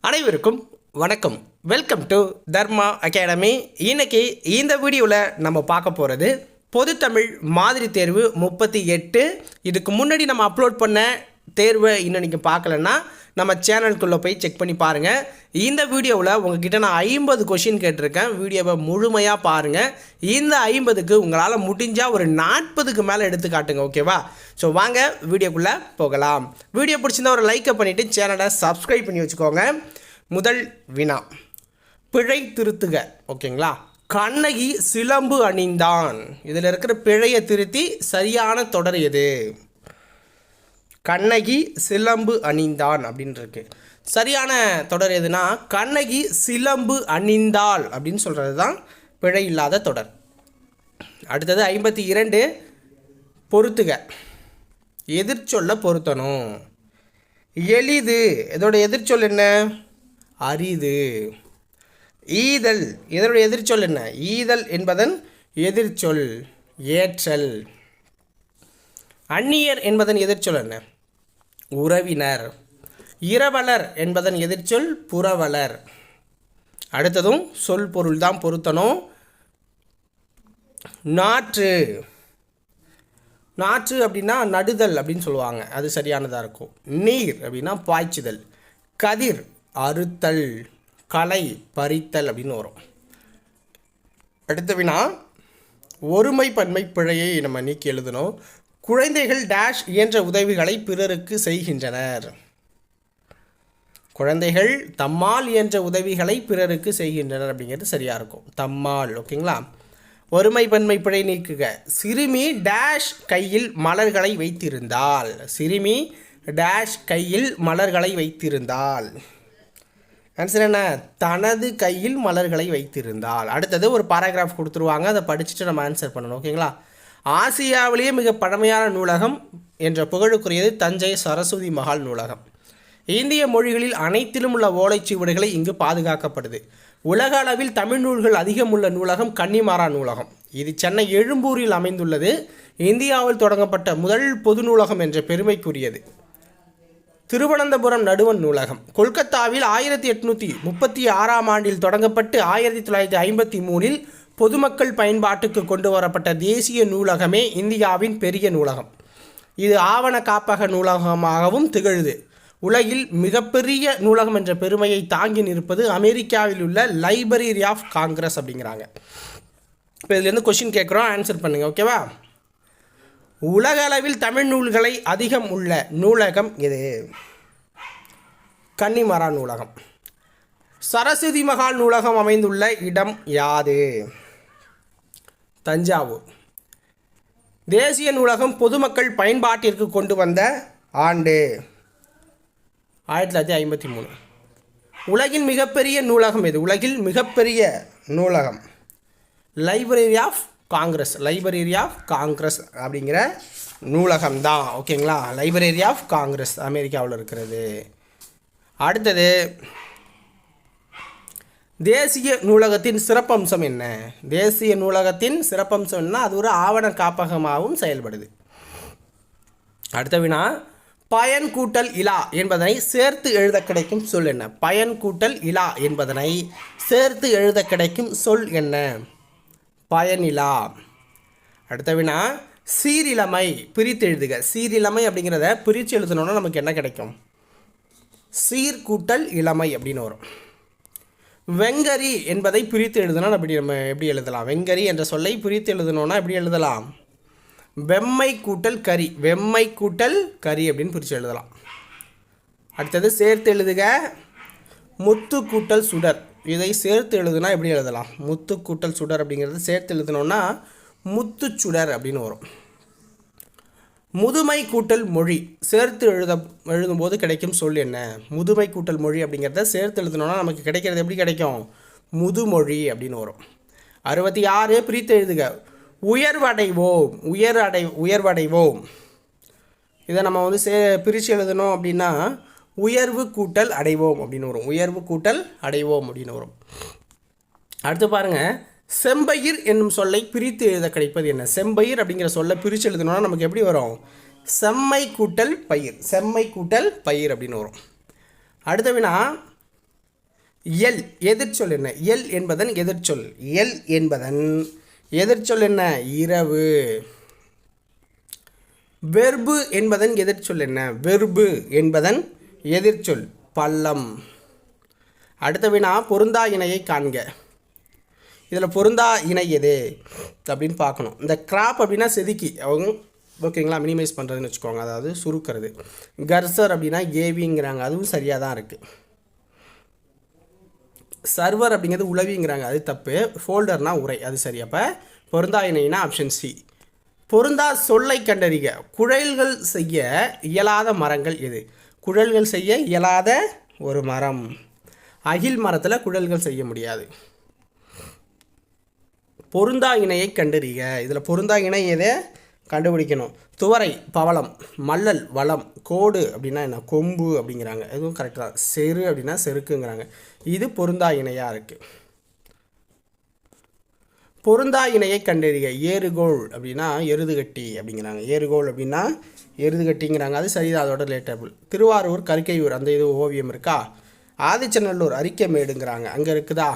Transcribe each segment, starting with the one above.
அனைவருக்கும் வணக்கம். Welcome to Dharma academy. இன்னைக்கு இந்த வீடியோவில் நம்ம பார்க்க போகிறது பொதுத்தமிழ் மாதிரி தேர்வு 38. இதுக்கு முன்னாடி நம்ம அப்லோட் பண்ண தேர்வை இன்னும் நீங்கள் பார்க்கலன்னா நம்ம சேனலுக்குள்ளே போய் செக் பண்ணி பாருங்கள். இந்த வீடியோவில் உங்ககிட்ட நான் 50 கொஷின் கேட்டிருக்கேன். வீடியோவை முழுமையாக பாருங்கள். இந்த 50க்கு உங்களால் முடிஞ்சால் ஒரு 40க்கு மேலே எடுத்து காட்டுங்க, ஓகேவா? ஸோ வாங்க வீடியோக்குள்ளே போகலாம். வீடியோ பிடிச்சிருந்தா ஒரு லைக்கை பண்ணிவிட்டு சேனலை சப்ஸ்கிரைப் பண்ணி வச்சுக்கோங்க. முதல் வினா, பிழை திருத்துக, ஓகேங்களா? கண்ணகி சிலம்பு அணிந்தான். இதில் இருக்கிற பிழையை திருத்தி சரியான தொடர் எது? கண்ணகி சிலம்பு அணிந்தான் அப்படின்னு இருக்கு. சரியான தொடர் எதுனா கண்ணகி சிலம்பு அணிந்தாள் அப்படின்னு சொல்கிறது தான் பிழை இல்லாத தொடர். அடுத்தது 52, பொருத்துக. எதிர்ச்சொல்ல பொருத்தணும். எளிது, இதோட எதிர்ச்சொல் என்ன? அரிது. ஈதல், இதனுடைய எதிர்ச்சொல் என்ன? ஈதல் என்பதன் எதிர்ச்சொல் ஏற்றல். அந்நியர் என்பதன் எதிர்ச்சொல் என்ன? உறவினர். இரவலர் என்பதன் எதிர்ச்சொல் புரவலர். அடுத்ததும் சொல் பொருள் தான் பொருத்தணும். நாற்று. நாற்று அப்படின்னா நடுதல் அப்படின்னு சொல்லுவாங்க, அது சரியானதாக இருக்கும். நீர் அப்படின்னா பாய்ச்சுதல். கதிர் அறுத்தல். களை பறித்தல் அப்படின்னு வரும். அடுத்த வினா, ஒருமை பன்மை பிழையை நம்ம நீக்கி எழுதணும். குழந்தைகள் டேஷ் இயன்ற உதவிகளை பிறருக்கு செய்கின்றனர். குழந்தைகள் தம்மால் இயன்ற உதவிகளை பிறருக்கு செய்கின்றனர் அப்படிங்கிறது சரியாக இருக்கும். தம்மால், ஓகேங்களா? ஒருமை பன்மை பிழை நீக்குக. சிறுமி டேஷ் கையில் மலர்களை வைத்திருந்தாள். சிறுமி டேஷ் கையில் மலர்களை வைத்திருந்தாள். ஆன்சர் என்ன? தனது கையில் மலர்களை வைத்திருந்தாள். அடுத்தது ஒரு பாராகிராஃப் கொடுத்துருவாங்க, அதை படிச்சுட்டு நம்ம ஆன்சர் பண்ணணும், ஓகேங்களா? ஆசியாவிலேயே மிக பழமையான நூலகம் என்ற புகழுக்குரியது தஞ்சை சரஸ்வதி மகால் நூலகம். இந்திய மொழிகளில் அனைத்திலும் உள்ள ஓலைச்சுவடுகளை இங்கு பாதுகாக்கப்படுது. உலக அளவில் தமிழ் நூல்கள் அதிகம் உள்ள நூலகம் கன்னிமாரா நூலகம். இது சென்னை எழும்பூரில் அமைந்துள்ளது. இந்தியாவில் தொடங்கப்பட்ட முதல் பொது நூலகம் என்ற பெருமைக்குரியது. திருவனந்தபுரம் நடுவண் நூலகம் கொல்கத்தாவில் 1836ஆம் ஆண்டில் தொடங்கப்பட்டு 1953இல் பொதுமக்கள் பயன்பாட்டுக்கு கொண்டு வரப்பட்ட தேசிய நூலகமே இந்தியாவின் பெரிய நூலகம். இது ஆவண காப்பக நூலகமாகவும் திகழுது. உலகில் மிகப்பெரிய நூலகம் என்ற பெருமையை தாங்கி நிற்பது அமெரிக்காவில் உள்ள லைப்ரரி ஆஃப் காங்கிரஸ் அப்படிங்கிறாங்க. இப்போ இதுலேருந்து கொஷின் கேட்குறோம், ஆன்சர் பண்ணுங்கள், ஓகேவா? உலக அளவில் தமிழ் நூல்களை அதிகம் உள்ள நூலகம் எது? கன்னிமாரா நூலகம். சரஸ்வதி மகால் நூலகம் அமைந்துள்ள இடம் யாது? தஞ்சாவூர். தேசிய நூலகம் பொதுமக்கள் பயன்பாட்டிற்கு கொண்டு வந்த ஆண்டு 1953. உலகின் மிகப்பெரிய நூலகம் எது? உலகில் மிகப்பெரிய நூலகம் Library of Congress. Library of Congress அப்படிங்கிற நூலகம் தான், ஓகேங்களா? லைப்ரரி ஆஃப் காங்கிரஸ் அமெரிக்காவில் இருக்கிறது. அடுத்தது, தேசிய நூலகத்தின் சிறப்பம்சம் என்ன? தேசிய நூலகத்தின் சிறப்பம்சம் என்ன? அது ஒரு ஆவண காப்பகமாகவும் செயல்படுது. அடுத்த வினா, பயன் கூட்டல் இலா என்பதனை சேர்த்து எழுத கிடைக்கும் சொல் என்ன? பயன் கூட்டல் இலா என்பதனை சேர்த்து எழுத கிடைக்கும் சொல் என்ன? பயனிலா. அடுத்த வினா, சீரிலமை பிரித்து எழுதுக. சீரிலமை அப்படிங்கிறத பிரித்து எழுதணுன்னா நமக்கு என்ன கிடைக்கும்? சீர்கூட்டல் இளமை அப்படின்னு வரும். வெங்கரி என்பதை பிரித்து எழுதணும் நம்ம எப்படி எழுதலாம்? வெங்கரி என்ற சொல்லை பிரித்து எழுதணும்னா எப்படி எழுதலாம்? வெம்மை கூட்டல் கரி. வெம்மை கூட்டல் கரி அப்படின்னு பிரித்து எழுதலாம். அடுத்தது சேர்த்து எழுதுக. முத்து கூட்டல் சுடர். இதை சேர்த்து எழுதுனா எப்படி எழுதலாம்? முத்து கூட்டல் சுடர் அப்படிங்கிறது சேர்த்து எழுதணும்னா முத்துச்சுடர் அப்படின்னு வரும். முதுமை கூட்டல் மொழி சேர்த்து எழுதும்போது கிடைக்கும் சொல் என்ன? முதுமை கூட்டல் மொழி அப்படிங்கிறத சேர்த்து எழுதணும்னா நமக்கு கிடைக்கிறது எப்படி கிடைக்கும்? முதுமொழி அப்படின்னு வரும். 66, பிரித்து எழுதுக. உயர்வடைவோம். உயர்வடைவோம். இதை நம்ம பிரித்து எழுதணும் அப்படின்னா உயர்வு கூட்டல் அடைவோம் அப்படின்னு வரும். உயர்வு கூட்டல் அடைவோம் அப்படின்னு வரும். அடுத்து பாருங்கள், செம்பயிர் என்னும் சொல்லை பிரித்து எழுத கிடைப்பது என்ன? செம்பயிர் அப்படிங்கிற சொல்லை பிரித்து எழுதணும்னா நமக்கு எப்படி வரும்? செம்மை கூட்டல் பயிர். செம்மை கூட்டல் பயிர் அப்படின்னு வரும். அடுத்த வினா, எல் எதிர்ச்சொல் என்ன? எல் என்பதன் எதிர்ச்சொல். எல் என்பதன் எதிர்ச்சொல் என்ன? இரவு. வெர்பு என்பதன் எதிர்ச்சொல் என்ன? வெர்பு என்பதன் எதிர்ச்சொல் பள்ளம். அடுத்த வினா பொருந்தா இணையை காண்க. இதில் பொருந்தா இணை எது அப்படின்னு பார்க்கணும். இந்த கிராப் அப்படின்னா செதுக்கி அவங்க ஓகேங்களா, மினிமைஸ் பண்ணுறதுன்னு வச்சுக்கோங்க, அதாவது சுருக்கிறது. கர்சர் அப்படின்னா ஏவிங்கிறாங்க, அதுவும் சரியாக தான் இருக்குது. சர்வர் அப்படிங்கிறது உளவிங்கிறாங்க, அது தப்பு. ஃபோல்டர்னா உரை, அது சரி. அப்போ பொருந்தா இணைனா ஆப்ஷன் சி. பொருந்தா சொல்லை கண்டறிக. குழல்கள் செய்ய இயலாத மரங்கள் எது? குழல்கள் செய்ய இயலாத ஒரு மரம். அகில் மரத்தில் குழல்கள் செய்ய முடியாது. பொருந்தா இணையை கண்டறிக. இதில் பொருந்தா இணை எதை கண்டுபிடிக்கணும்? துவரை பவளம், மல்லல் வளம், கோடு அப்படின்னா என்ன? கொம்பு அப்படிங்கிறாங்க, இதுவும் கரெக்டு தான். செரு அப்படின்னா செருக்குங்கிறாங்க, இது பொருந்தா இணையாக இருக்குது. பொருந்தா இணையை கண்டறிக. ஏறுகோள் அப்படின்னா எருதுகட்டி அப்படிங்கிறாங்க, ஏறுகோள் அப்படின்னா எருதுகட்டிங்கிறாங்க, அது சரிதான், அதோட ரிலேட்டபிள். திருவாரூர் கற்கையூர் அந்த இது ஓவியம் இருக்கா? ஆதிச்சநல்லூர் அரிக்கமேடுங்கிறாங்க, அங்கே இருக்குதா?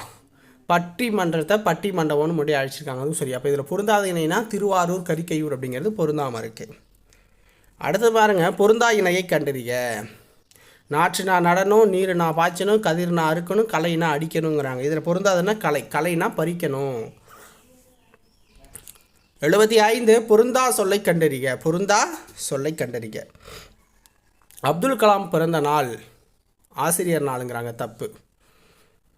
பட்டி மன்றத்தை பட்டி மண்டபம்னு முன்னாடி அழைச்சிருக்காங்க, அதுவும் சரி. அப்போ இதில் பொருந்தாத இணைனா திருவாரூர் கரிக்கையூர் அப்படிங்கிறது பொருந்தாமல் இருக்குது. அடுத்து பாருங்கள், பொருந்தா இணையை கண்டறிக. நாற்று நான் நடணும், நீர் நான் பாய்ச்சணும், கதிர் நான் அறுக்கணும், களைனா அடிக்கணுங்கிறாங்க. இதில் பொருந்தாதுன்னா கலை, களைனா பறிக்கணும். 75 பொருந்தா சொல்லை கண்டறிக. பொருந்தா சொல்லை கண்டறிக. அப்துல் கலாம் பிறந்த நாள் ஆசிரியர் நாளுங்கிறாங்க, தப்பு.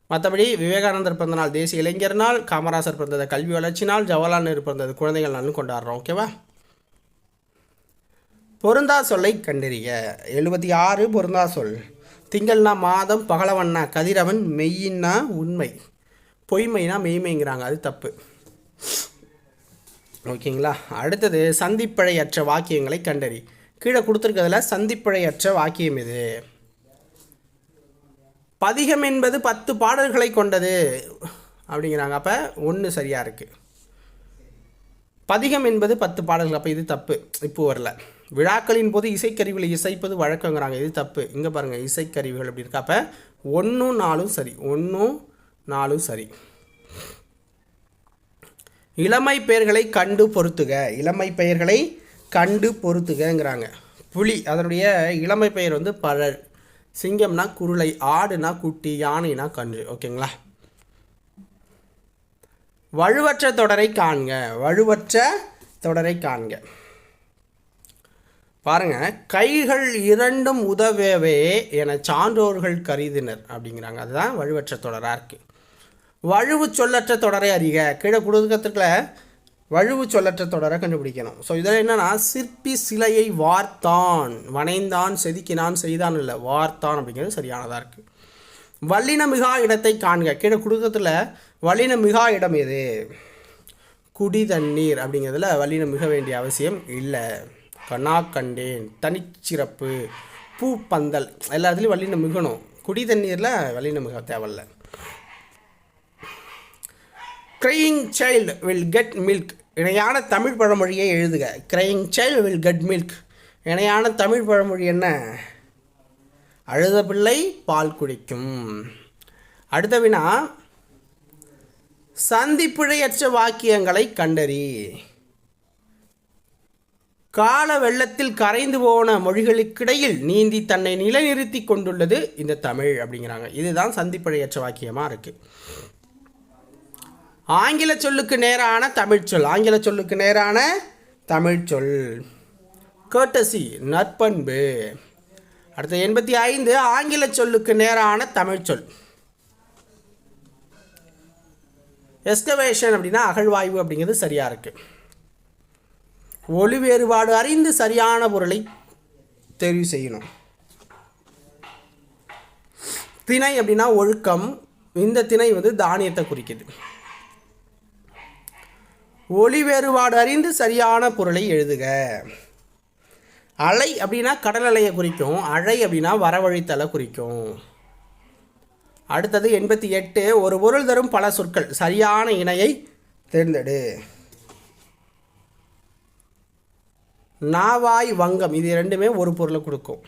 மற்றபடி விவேகானந்தர் பிறந்த நாள் தேசிய இளைஞர் நாள், காமராசர் பிறந்தது கல்வி வளர்ச்சி நாள், ஜவஹர்லால் நேரு பிறந்தது குழந்தைகள் நாள்னு கொண்டாடுறோம். ஓகேவா? பொருந்தா சொல்லை கண்டறிக. 76 பொருந்தா சொல். திங்கள்னா மாதம், பகலவன்னா கதிரவன், மெய்யின்னா உண்மை, பொய்மைனா மெய்மைங்கிறாங்க, அது தப்பு. ஓகேங்களா? அடுத்தது சந்திப்பிழையற்ற வாக்கியங்களை கண்டறி. கீழே கொடுத்துருக்கிறதுல சந்திப்பிழையற்ற வாக்கியம் இது. பதிகம் என்பது 10 பாடல்களை கொண்டது அப்படிங்கிறாங்க, அப்போ 1 சரியாக இருக்குது. பதிகம் என்பது 10 பாடல்கள், அப்போ இது தப்பு, இப்போ வரல. விழாக்களின் போது இசைக்கருவிகளை இசைப்பது வழக்கங்கிறாங்க, இது தப்பு. இங்கே பாருங்கள், இசைக்கருவிகள் அப்படி இருக்கா, அப்போ 1 4 சரி, 1 4 சரி. இளமை பெயர்களை கண்டு பொருத்துக. இளமை பெயர்களை கண்டு பொருத்துகங்கிறாங்க. புலி அதனுடைய இளமை பெயர் வந்து பழல், சிங்கம்னா குருளை, ஆடுனா குட்டி, யானைனா கன்று. ஓகேங்களா? வலுவற்ற தொடரை காண்க. வலுவற்ற தொடரை காண்க. பாருங்க, கைகள் இரண்டும் உதவவே என சான்றோர்கள் கருதினர் அப்படிங்கிறாங்க, அதுதான் வலுவற்ற தொடராக இருக்குது. வழுவு சொல்லற்ற தொடரை அறிக. கீழே கொடுக்கறதுக்குள்ள வழுவு சொல்லற்ற தொடரை கண்டுபிடிக்கணும். ஸோ இதில் என்னென்னா, சிற்பி சிலையை வார்த்தான், வனைந்தான், செதுக்கினான், செய்தான் இல்லை, வார்த்தான் அப்படிங்கிறது சரியானதாக இருக்குது. வல்லின மிகா இடத்தை காண்க. கீழே கொடுக்கறதுல வல்லின மிகா இடம் எது? குடி தண்ணீர் அப்படிங்கிறதுல வல்லின மிக வேண்டிய அவசியம் இல்லை. கண்ணா கண்டேன், தனிச்சிறப்பு, பூ பந்தல் எல்லாத்துலேயும் வல்லின மிகணும். குடி தண்ணீரில் வல்லின மிக தேவையில்லை. Crying child will get milk. இணையான தமிழ் பழமொழியை எழுதுக. Crying child will get milk. இணையான தமிழ் பழமொழி என்ன? அழுத பிள்ளை பால் குடிக்கும். அடுத்த வினா, சந்திப்பிழையற்ற வாக்கியங்களை கண்டறி. கால வெள்ளத்தில் கரைந்து போன மொழிகளுக்கிடையில் நீந்தி தன்னை நிலைநிறுத்தி கொண்டுள்ளது இந்த தமிழ் அப்படிங்கிறாங்க. இதுதான் சந்திப்பிழையற்ற வாக்கியமாக இருக்குது. ஆங்கில சொல்லுக்கு நேரான தமிழ்ச்சொல். ஆங்கில சொல்லுக்கு நேரான தமிழ்ச்சொல் courtesy, நற்பண்பு. அடுத்த 85 ஆங்கில சொல்லுக்கு நேரான தமிழ்ச்சொல். எஸ்கவேஷன் அப்படின்னா அகழ்வாய்வு அப்படிங்கிறது சரியாக இருக்குது. ஒளி வேறுபாடு அறிந்து சரியான பொருளை தெரிவு செய்யணும். திணை அப்படின்னா ஒழுக்கம், இந்த திணை வந்து தானியத்தை குறிக்குது. ஒளி வேறுபாடு அறிந்து சரியான பொருளை எழுதுக. அலை அப்படின்னா கடல் அலையை குறிக்கும், அழை அப்படின்னா வரவழித்தலை குறிக்கும். அடுத்தது 88 ஒரு பொருள் தரும் பல சொற்கள், சரியான இணையை தேர்ந்தெடு. நாவாய் வங்கம், இது ரெண்டுமே ஒரு பொருளை கொடுக்கும்.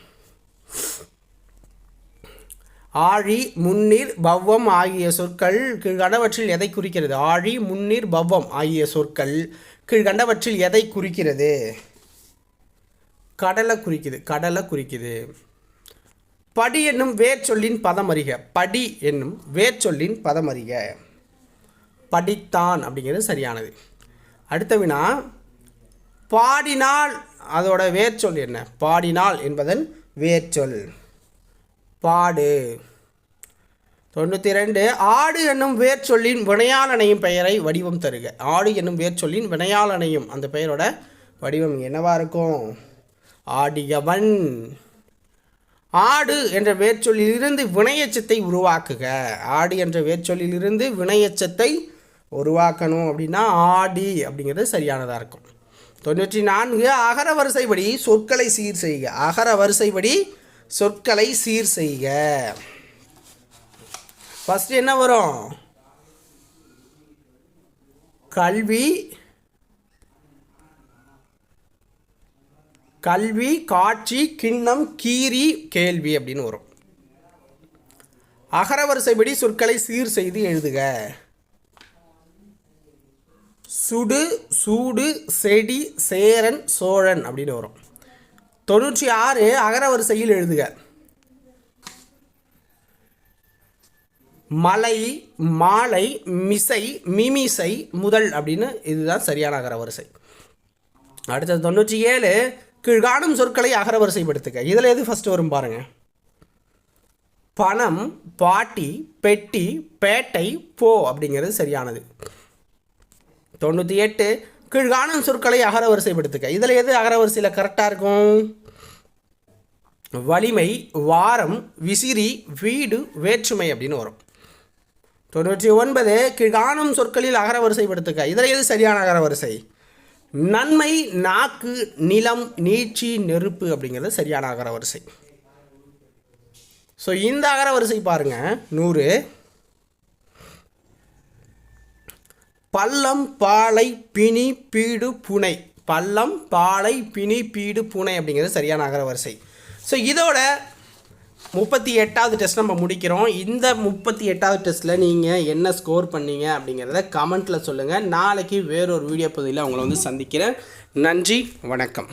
ஆழி முன்னீர் பவ்வம் ஆகிய சொற்கள் கீழ்கண்டவற்றில் எதை குறிக்கிறது? ஆழி முன்னீர் பவ்வம் ஆகிய சொற்கள் கீழ்கண்டவற்றில் எதை குறிக்கிறது? கடலை குறிக்குது. கடலை குறிக்குது. படி என்னும் வேர்ச்சொல்லின் பதம் அறிக. படி என்னும் வேர்ச்சொல்லின் பதம் அறிக. படித்தான் அப்படிங்கிறது சரியானது. அடுத்த வினா, பாடினால் அதோட வேர்ச்சொல் என்ன? பாடினால் என்பதன் வேர்ச்சொல் பாடு. 92 ஆடு என்னும் வேர்ச்சொல்லின் வினையாளனையும் பெயரை வடிவம் தருக. ஆடு என்னும் வேர்ச்சொல்லின் வினையாளனையும் அந்த பெயரோட வடிவம் என்னவா இருக்கும்? ஆடியவன். ஆடு என்ற வேர்ச்சொல்லிலிருந்து வினையெச்சத்தை உருவாக்குக. ஆடு என்ற வேர்ச்சொல்லிலிருந்து வினையெச்சத்தை உருவாக்கணும் அப்படின்னா ஆடி அப்படிங்கிறது சரியானதாக இருக்கும். 94 அகர வரிசைப்படி சொற்களை சீர் செய்க. அகர வரிசைப்படி சொற்களை சீர் செய்க. ஃபர்ஸ்ட் என்ன வரும்? கல்வி, கல்வி, காட்சி, கிண்ணம், கீரி, கேள்வி அப்படின்னு வரும். அகர வரிசைப்படி சொற்களை சீர் செய்து எழுதுக. சுடு, சூடு, செடி, சேரன், சோழன் அப்படின்னு வரும். 96 அகர வரிசையில் எழுதுக. மலை, மாலை, மிசை, மிமிசை, முதல் அப்படின்னு இதுதான் சரியான அகர வரிசை. அடுத்தது 97 கீழ்காணும் சொற்களை அகர வரிசைப்படுத்துக. இதில் எது ஃபஸ்ட்டு வரும் பாருங்க. பணம், பாட்டி, பெட்டி, பேட்டை, போ அப்படிங்கிறது சரியானது. 98 கீழ்காணும் சொற்களை அகர வரிசைப்படுத்துக. இதில் எது அகர வரிசையில் கரெக்டாக இருக்கும்? வலிமை, வாரம், விசிறி, வீடு, வேற்றுமை அப்படின்னு வரும். 99 கீழ்காணும் சொற்களில் அகர வரிசைப்படுத்துக. இதில் எது சரியான அகர வரிசை? நன்மை, நாக்கு, நிலம், நீட்சி, நெருப்பு அப்படிங்கிறது சரியான அகர வரிசை. ஸோ இந்த அகர வரிசை பாருங்க. 100 பள்ளம், பாலை, பிணி, பீடு, புனை. பள்ளம், பாலை, பிணி, பீடு, புனை அப்படிங்கிறது சரியான அகர வரிசை. ஸோ இதோட 38வது டெஸ்ட் நம்ம முடிக்கிறோம். இந்த 38வது டெஸ்ட்டில் நீங்கள் என்ன ஸ்கோர் பண்ணீங்க அப்படிங்கிறத கமெண்ட்டில் சொல்லுங்கள். நாளைக்கு வேறொரு வீடியோ பகுதியில் உங்களை வந்து சந்திக்கிறேன். நன்றி, வணக்கம்.